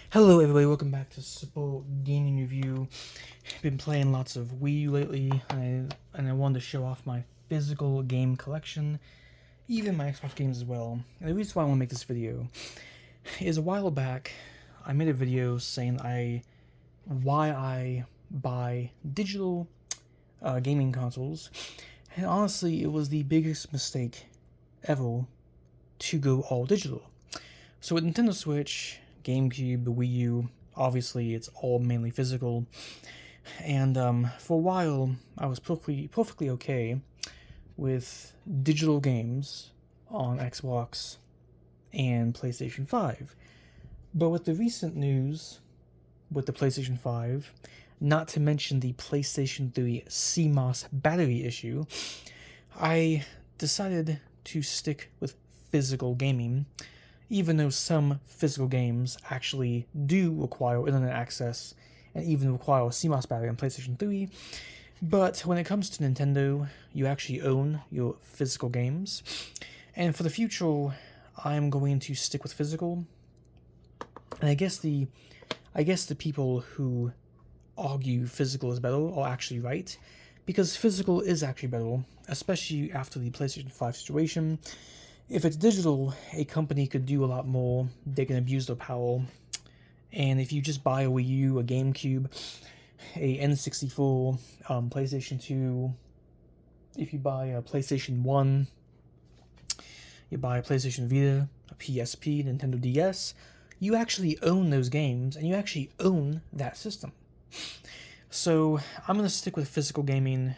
Hello everybody, welcome back to Simple Gaming Review. I've been playing lots of Wii U lately, and I wanted to show off my physical game collection, even my Xbox games as well. And the reason why I want to make this video is a while back, I made a video saying why I buy digital gaming consoles, and honestly, it was the biggest mistake ever to go all digital. So with Nintendo Switch, GameCube, the Wii U, obviously it's all mainly physical. And for a while, I was perfectly okay with digital games on Xbox and PlayStation 5. But with the recent news with the PlayStation 5, not to mention the PlayStation 3 CMOS battery issue, I decided to stick with physical gaming, even though some physical games actually do require internet access and even require a CMOS battery on PlayStation 3. But when it comes to Nintendo, you actually own your physical games. And for the future, I'm going to stick with physical. And I guess the people who argue physical is better are actually right, because physical is actually better, especially after the PlayStation 5 situation. If it's digital, a company could do a lot more. They can abuse their power. And if you just buy a Wii U, a GameCube, a N64, PlayStation 2, if you buy a PlayStation 1, you buy a PlayStation Vita, a PSP, Nintendo DS, you actually own those games, and you actually own that system. So I'm going to stick with physical gaming,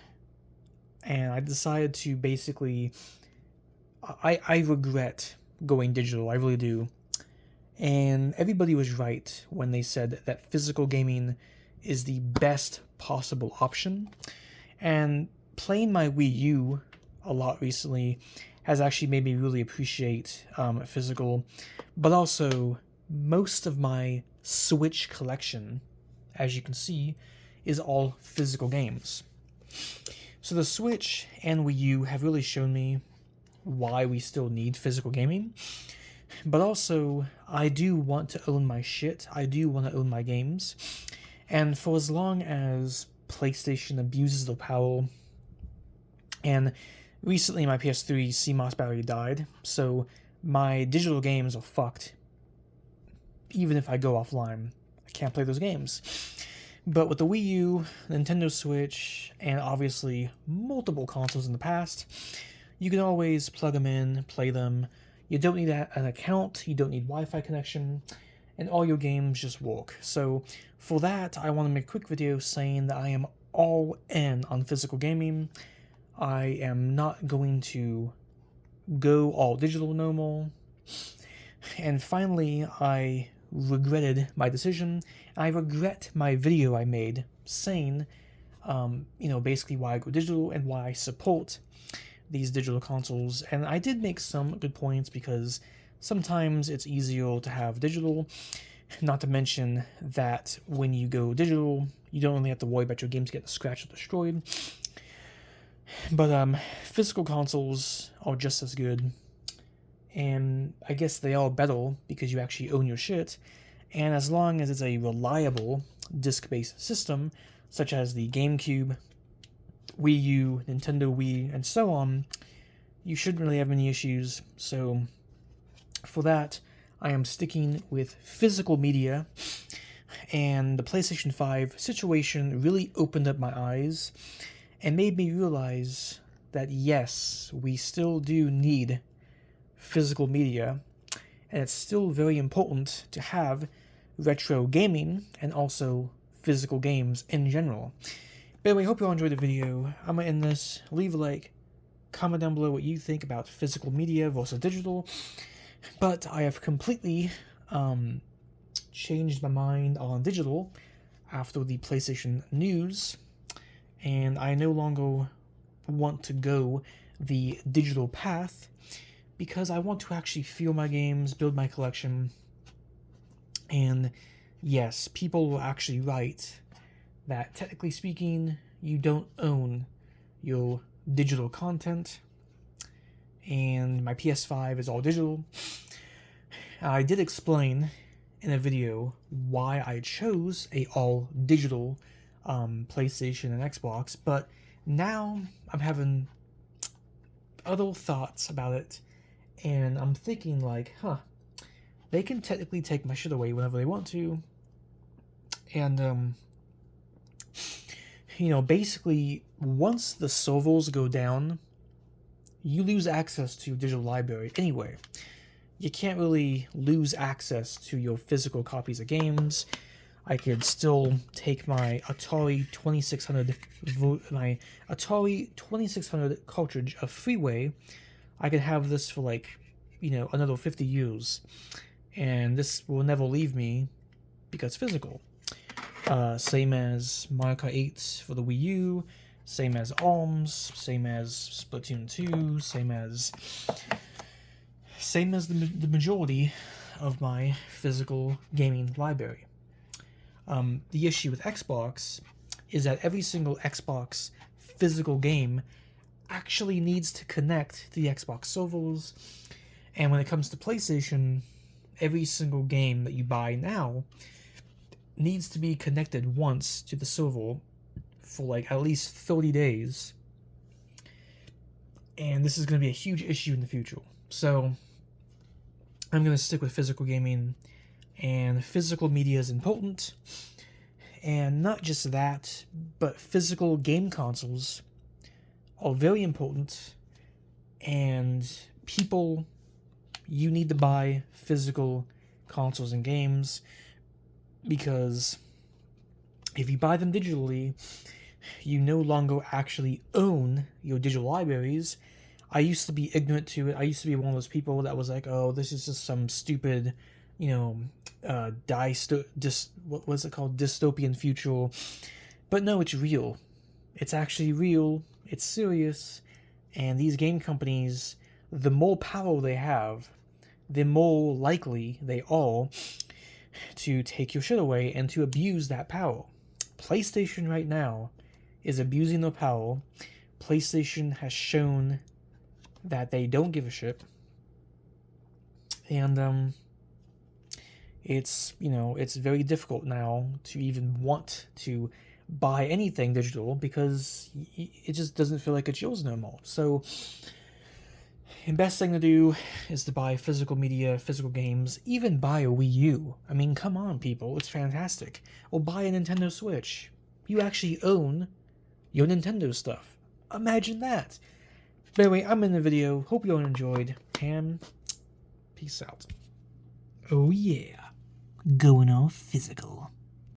and I decided to basically... I regret going digital, I really do. And everybody was right when they said that physical gaming is the best possible option. And playing my Wii U a lot recently has actually made me really appreciate physical. But also, most of my Switch collection, as you can see, is all physical games. So the Switch and Wii U have really shown me why we still need physical gaming. But also, I do want to own my shit. I do want to own my games. And for as long as PlayStation abuses their power, and recently my PS3 CMOS battery died, so my digital games are fucked. Even if I go offline, I can't play those games. But with the Wii U, Nintendo Switch, and obviously multiple consoles in the past, you can always plug them in, play them. You don't need an account, you don't need Wi-Fi connection, and all your games just work. So for that, I want to make a quick video saying that I am all in on physical gaming. I am not going to go all digital no more. And finally, I regretted my decision. I regret my video I made saying, basically why I go digital and why I support these digital consoles. And I did make some good points, because sometimes it's easier to have digital, not to mention that when you go digital, you don't really have to worry about your games getting scratched or destroyed. But physical consoles are just as good, and I guess they are better because you actually own your shit. And as long as it's a reliable disc-based system, such as the GameCube, Wii U, Nintendo Wii, and so on, you shouldn't really have any issues. So for that, I am sticking with physical media, and the PlayStation 5 situation really opened up my eyes and made me realize that yes, we still do need physical media, and it's still very important to have retro gaming and also physical games in general. But anyway, hope you all enjoyed the video. I'm going to end this. Leave a like. Comment down below what you think about physical media versus digital. But I have completely changed my mind on digital after the PlayStation news. And I no longer want to go the digital path, because I want to actually feel my games, build my collection. And yes, people will actually write that technically speaking, you don't own your digital content, and my PS5 is all digital. I did explain in a video why I chose a all digital PlayStation and Xbox, but now I'm having other thoughts about it, and I'm thinking like, they can technically take my shit away whenever they want to, and basically once the servers go down, you lose access to digital library anyway. You can't really lose access to your physical copies of games. I could still take my Atari 2600 cartridge of Freeway. I could have this for like, another 50 years, and this will never leave me because physical. Same as Mario Kart 8 for the Wii U, same as ARMS, same as Splatoon 2, same as the majority of my physical gaming library. The issue with Xbox is that every single Xbox physical game actually needs to connect to the Xbox servers, and when it comes to PlayStation, every single game that you buy now needs to be connected once to the server for like at least 30 days, and this is going to be a huge issue in the future. So I'm going to stick with physical gaming, and physical media is important. And not just that, but physical game consoles are very important, and people, you need to buy physical consoles and games, because if you buy them digitally, you no longer actually own your digital libraries. I used to be ignorant to it. I used to be one of those people that was like, oh, this is just some stupid, dystopian future. But no, it's real. It's actually real. It's serious. And these game companies, the more power they have, the more likely they are to take your shit away and to abuse that power. PlayStation right now is abusing their power. PlayStation has shown that they don't give a shit, and it's very difficult now to even want to buy anything digital, because it just doesn't feel like it's yours no more. So the best thing to do is to buy physical media, physical games, even buy a Wii U. I mean, come on, people, it's fantastic. Or buy a Nintendo Switch. You actually own your Nintendo stuff. Imagine that. But anyway, I'm in the video. Hope you all enjoyed, and peace out. Oh yeah. Going all physical.